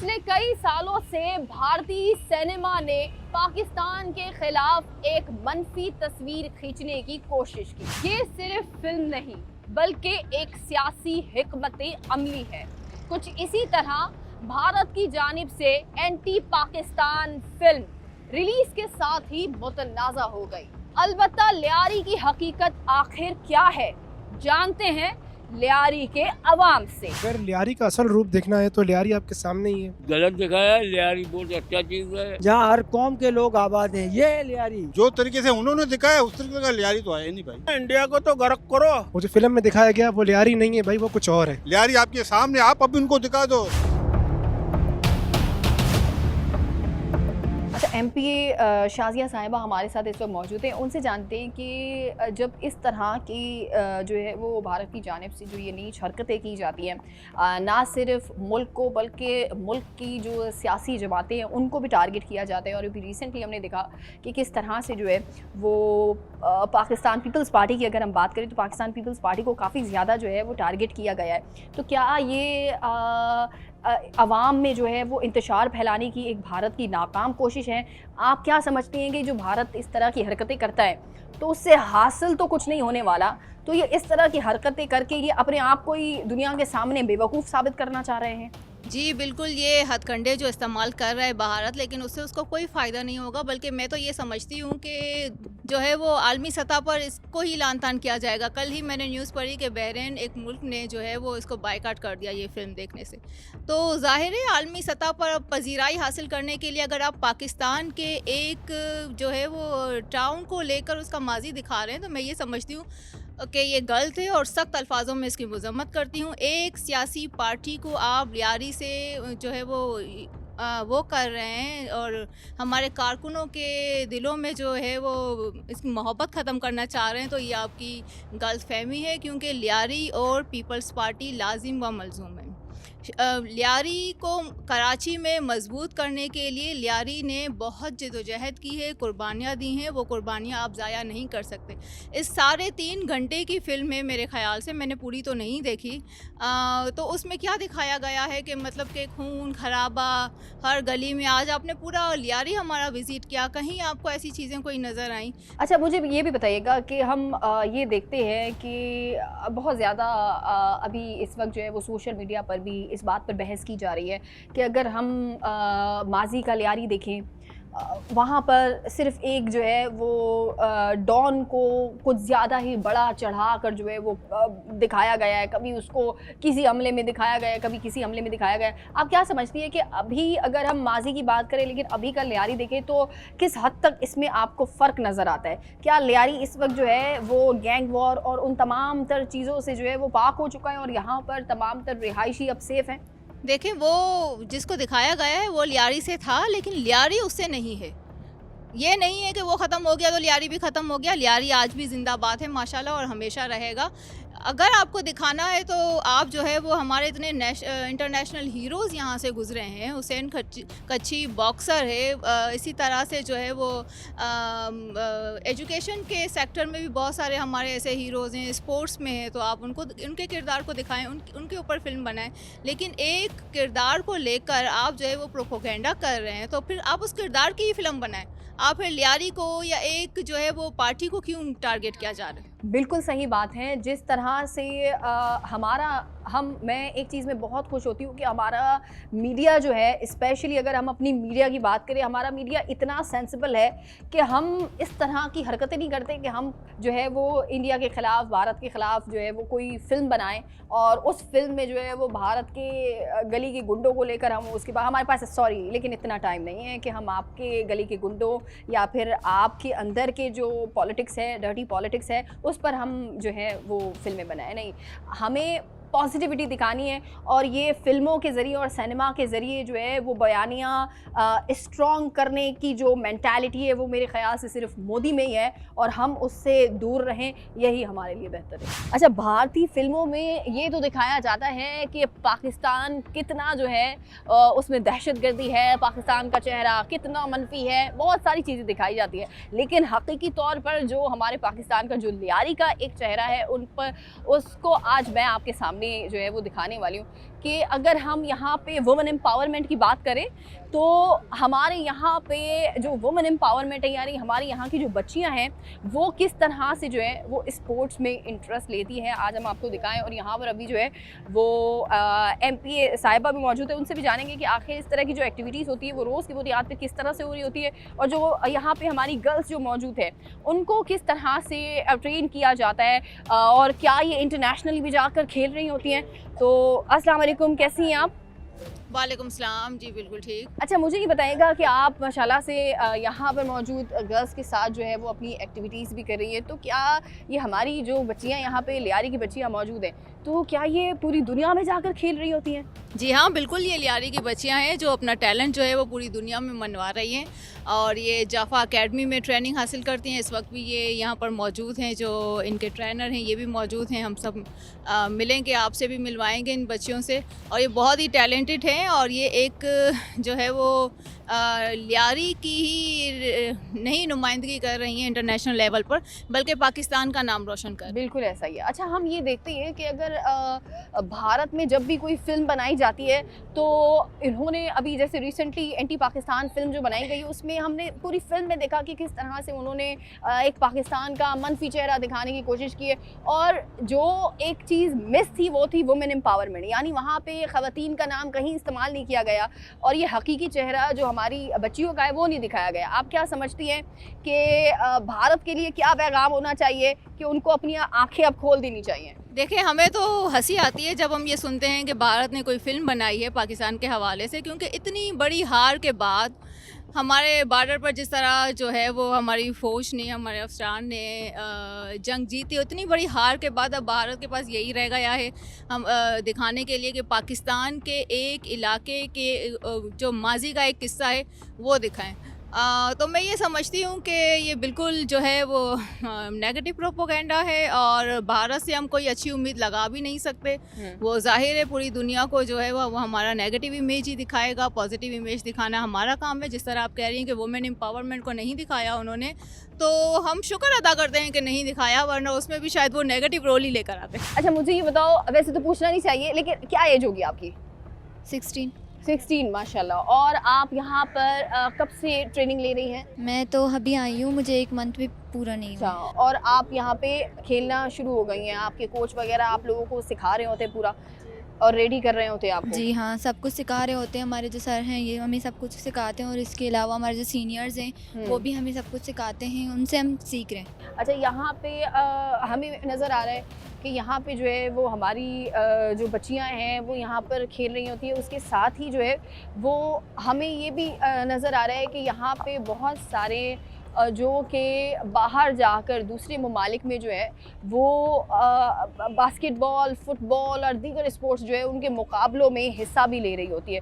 पिछले कई सालों से भारतीय सिनेमा ने पाकिस्तान के खिलाफ एक मनफी तस्वीर खींचने की कोशिश की। ये सिर्फ फिल्म नहीं बल्कि एक सियासी हिकमत अमली है। कुछ इसी तरह भारत की जानिब से एंटी पाकिस्तान फिल्म रिलीज के साथ ही मुतनाज़ा हो गई। अलबत्ता लियारी की हकीकत आखिर क्या है, जानते हैं लियारी के अवाम से। अगर लियारी का असल रूप देखना है तो लियारी आपके सामने ही है। गलत दिखाया, लियारी बहुत अच्छा चीज है। जहाँ हर कौम के लोग आबाद हैं, ये है लियारी। जो तरीके से उन्होंने दिखाया उस तरीके का लियारी तो है नहीं भाई। इंडिया को तो गर्क करो। वो जो फिल्म में दिखाया गया वो लियारी नहीं है भाई, वो कुछ और है। लियारी आपके सामने, आप अब इनको दिखा दो। अच्छा, एमपी शाजिया साहिबा हमारे साथ इस वक्त मौजूद हैं। उनसे जानते हैं कि जब इस तरह की जो है वो भारत की जानिब से जो ये नीच हरकतें की जाती हैं, ना सिर्फ मुल्क को बल्कि मुल्क की जो सियासी जमातें हैं उनको भी टारगेट किया जाता है। और अभी रिसेंटली हमने देखा कि किस तरह से जो है वो पाकिस्तान पीपल्स पार्टी की अगर हम बात करें तो पाकिस्तान पीपल्स पार्टी को काफ़ी ज़्यादा जो है वो टारगेट किया गया है। तो क्या ये अवाम में जो है वो इंतशार फैलाने की एक भारत की नाकाम कोशिश है? आप क्या समझती हैं कि जो भारत इस तरह की हरकतें करता है तो उससे हासिल तो कुछ नहीं होने वाला, तो ये इस तरह की हरकतें करके ये अपने आप को ही दुनिया के सामने बेवकूफ़ साबित करना चाह रहे हैं? जी बिल्कुल, ये हथकंडे जो इस्तेमाल कर रहा है भारत, लेकिन उससे उसको कोई फ़ायदा नहीं होगा। बल्कि मैं तो ये समझती हूँ कि जो है वो आलमी सतह पर इसको ही लान तान किया जाएगा। कल ही मैंने न्यूज़ पढ़ी कि बहरीन एक मुल्क ने जो है वो इसको बायकाट कर दिया ये फ़िल्म देखने से। तो ज़ाहिर है आलमी सतह पर अब पजीराई हासिल करने के लिए अगर आप पाकिस्तान के एक जो है वो टाउन को लेकर उसका माजी दिखा रहे हैं तो मैं ये समझती हूँ कि ये गलत है और सख्त अल्फाजों में इसकी मज़म्मत करती हूँ। एक सियासी पार्टी को आप लियारी से जो है वो कर रहे हैं और हमारे कारकुनों के दिलों में जो है वो इसकी मोहब्बत ख़त्म करना चाह रहे हैं, तो ये आपकी गलतफहमी है। क्योंकि लियारी और पीपल्स पार्टी लाजिम व मलजूम है। लियारी को कराची में मजबूत करने के लिए लियारी ने बहुत जद्दोजहद की है, कुर्बानियाँ दी हैं। वो कुर्बानियाँ आप ज़ाया नहीं कर सकते। इस 3.5 घंटे की फ़िल्म है मेरे ख़्याल से, मैंने पूरी तो नहीं देखी। तो उसमें क्या दिखाया गया है कि मतलब कि खून खराबा हर गली में। आज आपने पूरा लियारी हमारा विज़िट किया, कहीं आपको ऐसी चीज़ें कोई नज़र आई? अच्छा, मुझे ये भी बताइएगा कि हम ये देखते हैं कि बहुत ज़्यादा अभी इस वक्त जो है वो सोशल मीडिया पर भी इस बात पर बहस की जा रही है कि अगर हम माजी का लियारी देखें, वहाँ पर सिर्फ एक जो है वो डॉन को कुछ ज़्यादा ही बड़ा चढ़ा कर जो है वो दिखाया गया है। कभी उसको किसी हमले में दिखाया गया है, कभी किसी हमले में दिखाया गया है। आप क्या समझती है कि अभी अगर हम माजी की बात करें लेकिन अभी का लियारी देखें तो किस हद तक इसमें आपको फ़र्क नज़र आता है? क्या लियारी इस वक्त जो है वो गैंग वॉर और उन तमाम तर चीज़ों से जो है वो पाक हो चुका है और यहाँ पर तमाम तर रिहायशी अब सेफ़ हैं? देखें, वो जिसको दिखाया गया है वो लियारी से था, लेकिन लियारी उससे नहीं है। ये नहीं है कि वो ख़त्म हो गया तो लियारी भी ख़त्म हो गया। लियारी आज भी जिंदाबाद है माशाल्लाह और हमेशा रहेगा। अगर आपको दिखाना है तो आप जो है वो हमारे इतने इंटरनेशनल हीरोज़ यहाँ से गुजरे हैं। हुसैन कच्छी बॉक्सर है, इसी तरह से जो है वो एजुकेशन के सेक्टर में भी बहुत सारे हमारे ऐसे हीरोज़ हैं, स्पोर्ट्स में हैं। तो आप उनके किरदार को दिखाएं, उनके ऊपर फिल्म बनाएं। लेकिन एक किरदार को लेकर आप जो है वो प्रोपोगेंडा कर रहे हैं तो फिर आप उस किरदार की ही फिल्म बनाएं। आप फिर लियारी को या एक जो है वो पार्टी को क्यों टारगेट किया जा रहा है? बिल्कुल सही बात है। जिस तरह से मैं एक चीज़ में बहुत खुश होती हूँ कि हमारा मीडिया जो है, स्पेशली अगर हम अपनी मीडिया की बात करें, हमारा मीडिया इतना सेंसिबल है कि हम इस तरह की हरकतें नहीं करते कि हम जो है वो इंडिया के ख़िलाफ़, भारत के ख़िलाफ़ जो है वो कोई फ़िल्म बनाएं और उस फिल्म में जो है वो भारत के गली के गुंडों को लेकर हम उसके बाद हमारे पास लेकिन इतना टाइम नहीं है कि हम आपके गली के गुंडों या फिर आपके अंदर के जो पॉलिटिक्स है, डर्टी पॉलिटिक्स है, उस पर हम जो है वो फिल्में बनाए। नहीं, हमें पॉजिटिविटी दिखानी है और ये फ़िल्मों के ज़रिए और सिनेमा के ज़रिए जो है वो बयानियाँ स्ट्रॉन्ग करने की जो मेंटालिटी है वो मेरे ख़्याल से सिर्फ मोदी में ही है और हम उससे दूर रहें, यही हमारे लिए बेहतर है। अच्छा, भारतीय फ़िल्मों में ये तो दिखाया जाता है कि पाकिस्तान कितना जो है उसमें दहशतगर्दी है, पाकिस्तान का चेहरा कितना मनफी है, बहुत सारी चीज़ें दिखाई जाती है। लेकिन हकीकी तौर पर जो हमारे पाकिस्तान का जो लियारी का एक चेहरा है उन पर, उसको आज मैं आपके सामने जो है वो दिखाने वाली हूँ कि अगर हम यहाँ पे वुमेन एम्पावरमेंट की बात करें तो हमारे यहाँ पे जो वुमेन एम्पावरमेंट है, यानी हमारे यहाँ की जो बच्चियाँ हैं वो किस तरह से जो है वो स्पोर्ट्स में इंटरेस्ट लेती हैं, आज हम आपको दिखाएं। और यहाँ पर अभी जो है वो MPA साहिबा भी मौजूद है, उनसे भी जानेंगे कि आखिर इस तरह की जो एक्टिविटीज़ होती है वो रोज़ की बुनियाद पे किस तरह से हो रही होती है, और जो यहाँ पे हमारी गर्ल्स जो मौजूद है उनको किस तरह से ट्रेन किया जाता है, और क्या ये इंटरनेशनली भी जाकर खेल रही होती हैं। तो अस्सलाम वालेकुम, कैसी हैं आप? वालेकुम सलाम जी, बिल्कुल ठीक। अच्छा, मुझे ये बताइएगा कि आप माशाल्लाह से यहाँ पर मौजूद गर्ल्स के साथ जो है वो अपनी एक्टिविटीज़ भी कर रही है, तो क्या ये हमारी जो बच्चियाँ यहाँ पे लियारी की बच्चियाँ मौजूद हैं, तो क्या ये पूरी दुनिया में जाकर खेल रही होती हैं? जी हाँ, बिल्कुल, ये लियारी की बच्चियां हैं जो अपना टैलेंट जो है वो पूरी दुनिया में मनवा रही हैं, और ये जाफा एकेडमी में ट्रेनिंग हासिल करती हैं। इस वक्त भी ये यहाँ पर मौजूद हैं, जो इनके ट्रेनर हैं ये भी मौजूद हैं। हम सब मिलेंगे, आपसे भी मिलवाएंगे इन बच्चियों से, और ये बहुत ही टैलेंटेड हैं, और ये एक जो है वो लियारी की ही नहीं नुमाइंदगी कर रही हैं इंटरनेशनल लेवल पर, बल्कि पाकिस्तान का नाम रोशन कर। बिल्कुल ऐसा ही है। अच्छा, हम ये देखते हैं कि अगर भारत में जब भी कोई फिल्म बनाई जाती है तो इन्होंने अभी जैसे रिसेंटली एंटी पाकिस्तान फिल्म जो बनाई गई उसमें हमने पूरी फिल्म में देखा कि किस तरह से उन्होंने एक पाकिस्तान का मनफी चेहरा दिखाने की कोशिश की है, और जो एक चीज़ मिस थी वो थी वुमेन एम्पावरमेंट, यानी वहाँ पे ख़वातीन का नाम कहीं इस्तेमाल नहीं किया गया, और ये हकीकी चेहरा जो हमारी बच्चियों का है वो नहीं दिखाया गया। आप क्या समझती हैं कि भारत के लिए क्या पैगाम होना चाहिए कि उनको अपनी आंखें अब खोल देनी चाहिए? देखिए, हमें तो हंसी आती है जब हम ये सुनते हैं कि भारत ने कोई फिल्म बनाई है पाकिस्तान के हवाले से, क्योंकि इतनी बड़ी हार के बाद हमारे बॉर्डर पर जिस तरह जो है वो हमारी फ़ौज ने, हमारे अफसरान ने जंग जीती, उतनी बड़ी हार के बाद अब भारत के पास यही रह गया है हम दिखाने के लिए कि पाकिस्तान के एक इलाके के जो माजी का एक किस्सा है वो दिखाएं। तो मैं ये समझती हूँ कि ये बिल्कुल जो है वो नेगेटिव प्रोपोगेंडा है, और भारत से हम कोई अच्छी उम्मीद लगा भी नहीं सकते। वो जाहिर है पूरी दुनिया को जो है वो हमारा नेगेटिव इमेज ही दिखाएगा, पॉजिटिव इमेज दिखाना हमारा काम है। जिस तरह आप कह रही हैं कि वुमेन एम्पावरमेंट को नहीं दिखाया उन्होंने, तो हम शुक्र अदा करते हैं कि नहीं दिखाया, वरना उसमें भी शायद वो नेगेटिव रोल ही लेकर आते। अच्छा, मुझे ये बताओ, वैसे तो पूछना नहीं चाहिए, लेकिन क्या एज होगी आपकी? 16 माशाल्लाह। और आप यहाँ पर कब से ट्रेनिंग ले रही हैं? मैं तो अभी आई हूँ, मुझे 1 मंथ भी पूरा नहीं अच्छा, हुआ। और आप यहाँ पे खेलना शुरू हो गई हैं, आपके कोच वगैरह आप लोगों को सिखा रहे होते पूरा और रेडी कर रहे होते हैं आपको? जी हाँ, सब कुछ सिखा रहे होते हैं, हमारे जो सर हैं ये हमें सब कुछ सिखाते हैं, और इसके अलावा हमारे जो सीनियर्स हैं वो भी हमें सब कुछ सिखाते हैं, उनसे हम सीख रहे हैं। अच्छा, यहाँ पे हमें नज़र आ रहा है कि यहाँ पे जो है वो हमारी जो बच्चियाँ हैं वो यहाँ पर खेल रही होती है, उसके साथ ही जो है वो हमें ये भी नज़र आ रहा है कि यहाँ पे बहुत सारे जो कि बाहर जाकर दूसरे ममालिक में जो है वो बास्केटबॉल, फुटबॉल और दीगर स्पोर्ट्स जो है उनके मुकाबलों में हिस्सा भी ले रही होती है।